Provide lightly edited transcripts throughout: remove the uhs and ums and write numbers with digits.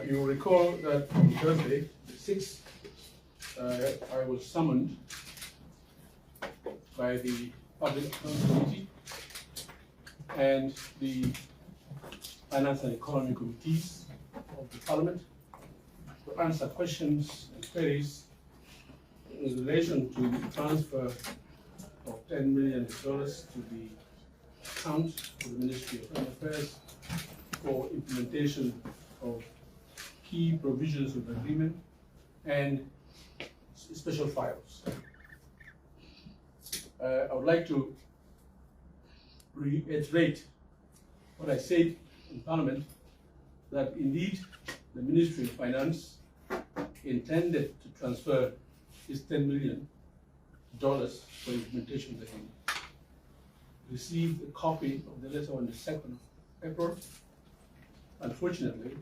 You recall that on Thursday, the 6th, I was summoned by the Public Accounts Committee and the Finance and Economy Committees of the Parliament to answer questions and queries in relation to the transfer of $10 million to the account of the Ministry of Foreign Affairs for implementation of key provisions of the agreement and special files. I would like to reiterate what I said in Parliament, that indeed the Ministry of Finance intended to transfer this $10 million for implementation of the agreement. Received a copy of the letter on the 2nd of April. Unfortunately,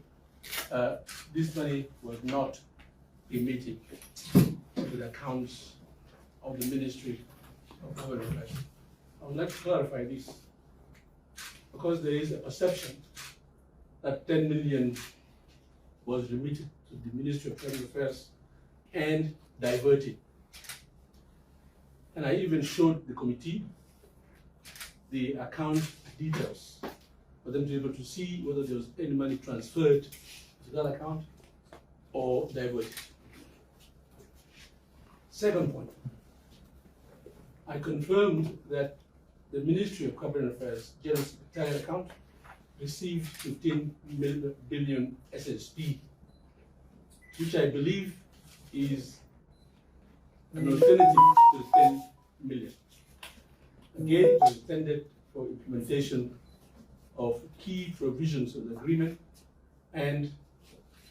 this money was not remitted to the accounts of the Ministry of Foreign Affairs. I would like to clarify this because there is a perception that 10 million was remitted to the Ministry of Foreign Affairs and diverted. And I even showed the committee the account details for them to be able to see whether there was any money transferred to that account or diverted. Second point, I confirmed that the Ministry of Cabinet Affairs General Secretariat account received 15 billion SSP, which I believe is an alternative to the 10 million. Again, it was intended for implementation of key provisions of the agreement and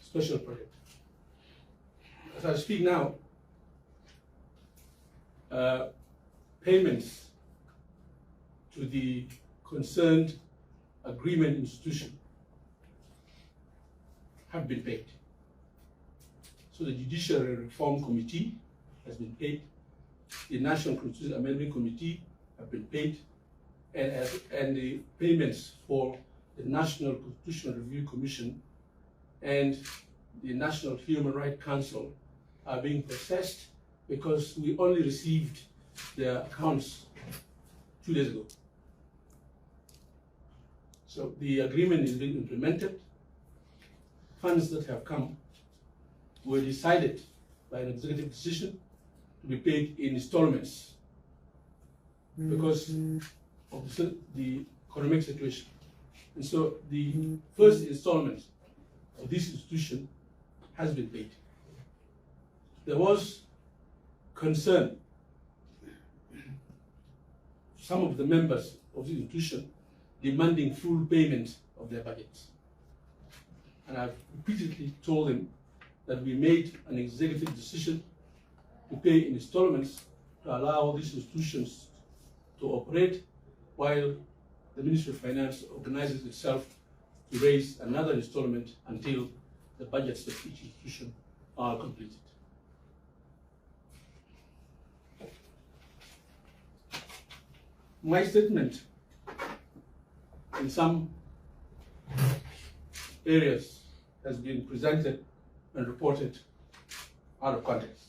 special project. As I speak now, payments to the concerned agreement institution have been paid. So the Judiciary Reform Committee has been paid, the National Constitutional Amendment Committee have been paid, and the payments for the National Constitutional Review Commission and the National Human Rights Council are being processed because we only received their accounts 2 days ago. So the agreement is being implemented. Funds that have come were decided by an executive decision to be paid in installments because of the economic situation. And so the first installment of this institution has been paid. There was concern. Some of the members of the institution demanding full payment of their budgets. And I've repeatedly told them that we made an executive decision to pay in installments to allow these institutions to operate while the Ministry of Finance organizes itself to raise another installment until the budgets of each institution are completed. My statement in some areas has been presented and reported out of context.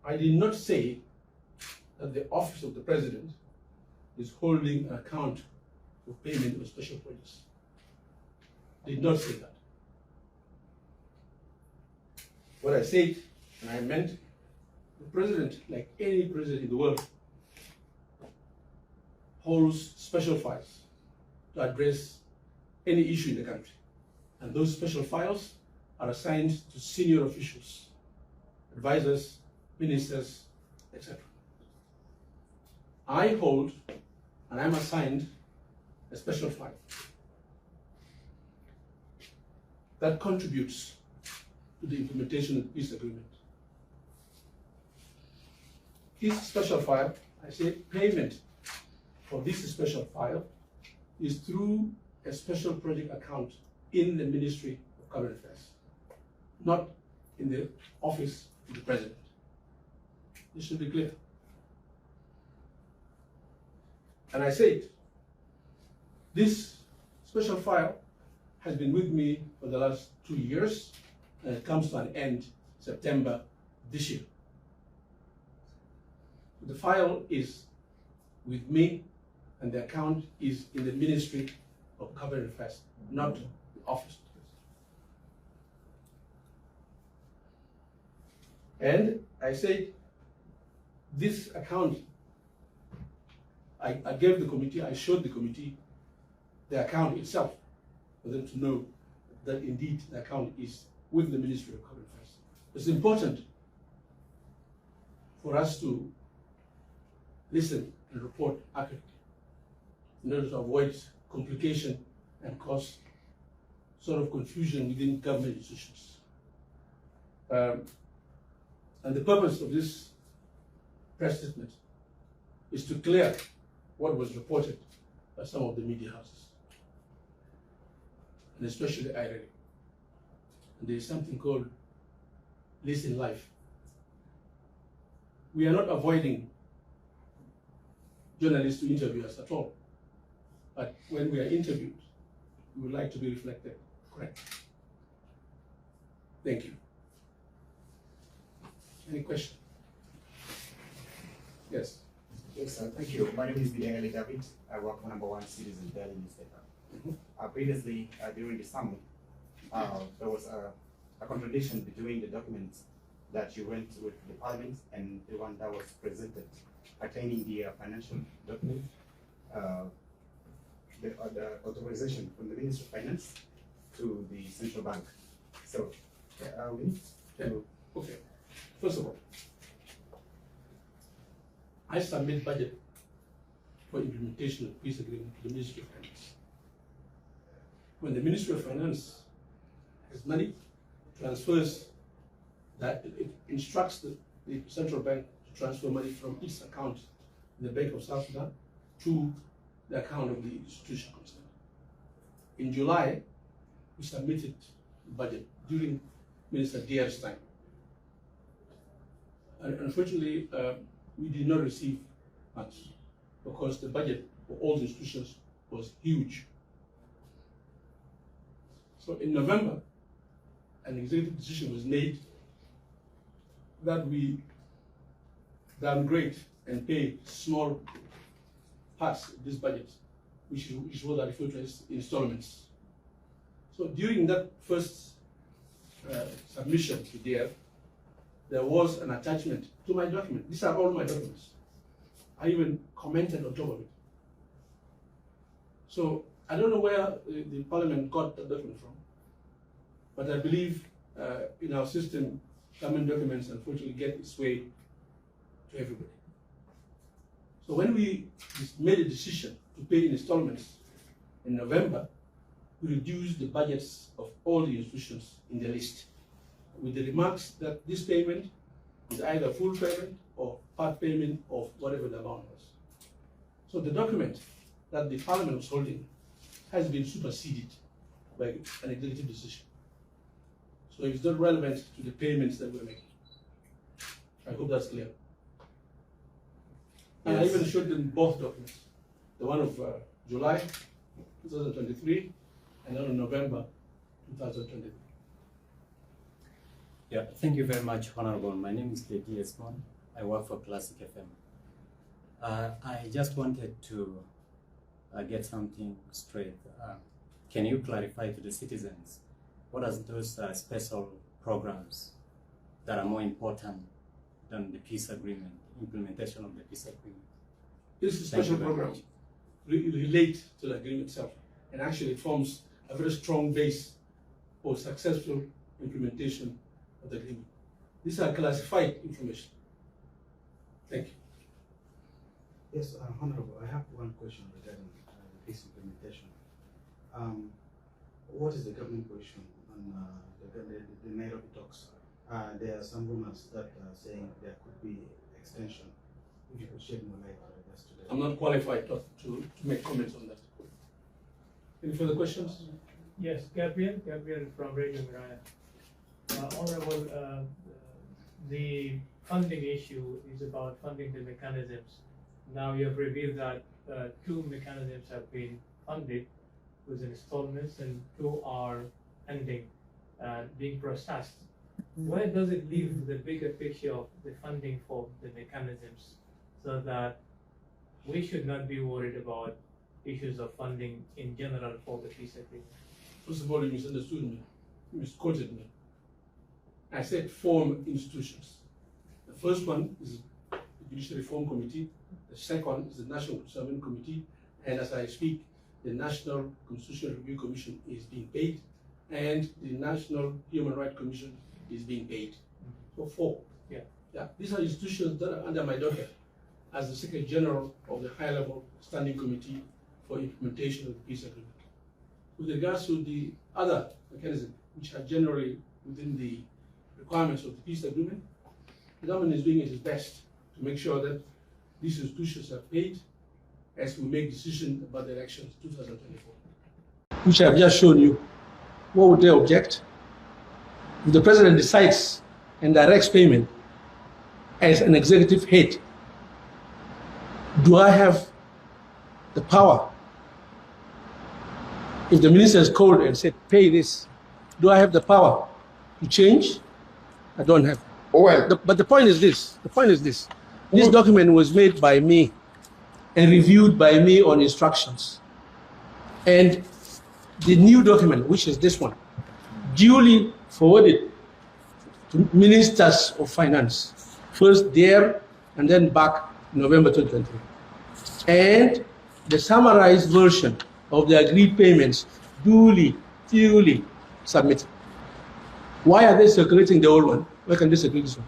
I did not say that the Office of the President is holding an account for payment of special projects. Did not say that. What I said, and I meant, the President, like any president in the world, holds special files to address any issue in the country. And those special files are assigned to senior officials, advisors, ministers, etc. I hold, and I'm assigned, a special file that contributes to the implementation of the peace agreement. This special file, I say payment for this special file is through a special project account in the Ministry of Cabinet Affairs, not in the office of the President. This should be clear. And I said, this special file has been with me for the last 2 years, and it comes to an end September this year. The file is with me, and the account is in the Ministry of Government Affairs, not the office. And I said, this account, I gave the committee, I showed the committee the account itself for them to know that indeed the account is with the Ministry of Government Affairs. It's important for us to listen and report accurately in order to avoid complication and cause sort of confusion within government institutions. And the purpose of this press statement is to clear what was reported by some of the media houses, and especially IRA. And there is something called Listen Live. We are not avoiding journalists to interview us at all, but when we are interviewed, we would like to be reflected correctly. Thank you. Any question? Yes. Yes, sir. Thank you. My name is Martin Elia Lomuro. I work for #1 Citizen Daily newspaper. Previously, during the summer, there was a contradiction between the documents that you went with the Parliament and the one that was presented pertaining the financial document, the authorization from the Ministry of Finance to the central bank. So, we need to. Okay. First of all, I submit budget for implementation of peace agreement to the Ministry of Finance. When the Ministry of Finance has money, transfers that, it instructs the central bank to transfer money from its account in the Bank of South Sudan to the account of the institution concerned. In July, we submitted the budget during Minister Diar's time. And unfortunately, we did not receive funds because the budget for all the institutions was huge. So in November, an executive decision was made that we downgrade and pay small parts of this budget, which is what I refer to as installments. So during that first submission to DF, there was an attachment to my document. These are all my documents. I even commented on top of it. So I don't know where the Parliament got that document from, but I believe in our system, government documents unfortunately get its way to everybody. So when we made a decision to pay in installments in November, we reduced the budgets of all the institutions in the list, with the remarks that this payment is either full payment or part payment of whatever the amount was. So the document that the Parliament was holding has been superseded by an executive decision. So it's not relevant to the payments that we're making. I hope that's clear. And yes. I even showed them both documents, the one of July 2023 and then of November 2023. Yeah, thank you very much, Honorable. My name is Lady Esmond. I work for Classic FM. I just wanted to get something straight. Can you clarify to the citizens what are those special programs that are more important than the peace agreement, implementation of the peace agreement? These special programs relate to the agreement itself, and actually it forms a very strong base for successful implementation of the agreement. These are classified information. Thank you. Yes, Honorable, I have one question regarding the peace implementation. What is the government position on the Nairobi talks? There are some rumors that are saying there could be extension. If you could shed more light on this today. I'm not qualified to make comments on that. Any further questions? Yes, Gabriel from Radio Miraya. Honorable, the funding issue is about funding the mechanisms. Now you have revealed that 2 mechanisms have been funded. with installments and 2 are pending being processed. Where does it leave the bigger picture of the funding for the mechanisms, so that we should not be worried about issues of funding in general for the peace agreement? First of all, you misunderstood me. You misquoted me. I said form institutions. The first one is the Judicial Reform Committee. The second is the National Constitutional Committee. And as I speak, the National Constitutional Review Commission is being paid, and the National Human Rights Commission is being paid. So 4. Yeah. These are institutions that are under my docket as the Secretary General of the High Level Standing Committee for Implementation of the Peace Agreement. With regards to the other mechanisms, which are generally within the requirements of the peace agreement, the government is doing its best to make sure that these institutions are paid as we make decisions about the elections 2024. Which I have just shown you. What would they object? If the president decides and directs payment as an executive head, do I have the power? If the minister is called and said, pay this, do I have the power to change? I don't have. Well, But the point is this. This document was made by me and reviewed by me on instructions. And the new document, which is this one, duly forwarded to ministers of finance, first there and then back in November 2023. And the summarized version of the agreed payments duly submitted. Why are they circulating the old one? Why can they circulate this one?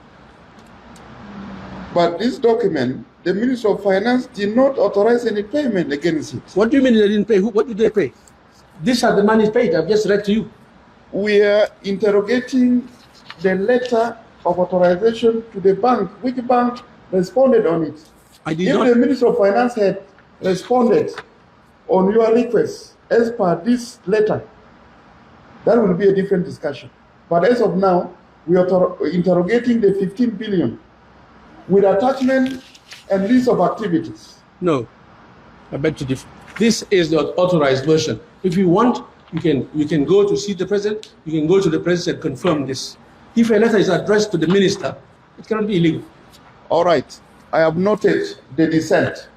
but this document, the Minister of Finance did not authorize any payment against it. What do you mean they didn't pay? What did they pay? These are the monies paid. I've just read to you. We are interrogating the letter of authorization to the bank. Which bank responded on it? I did If not. the Minister of Finance had responded on your request as per this letter, that will be a different discussion. But as of now, we are interrogating the 15 billion with attachment and list of activities. No, I beg to differ. This is the authorized version. If you want, you can go to see the president. You can go to the president and confirm this. If a letter is addressed to the minister, it cannot be illegal. All right, I have noted the dissent.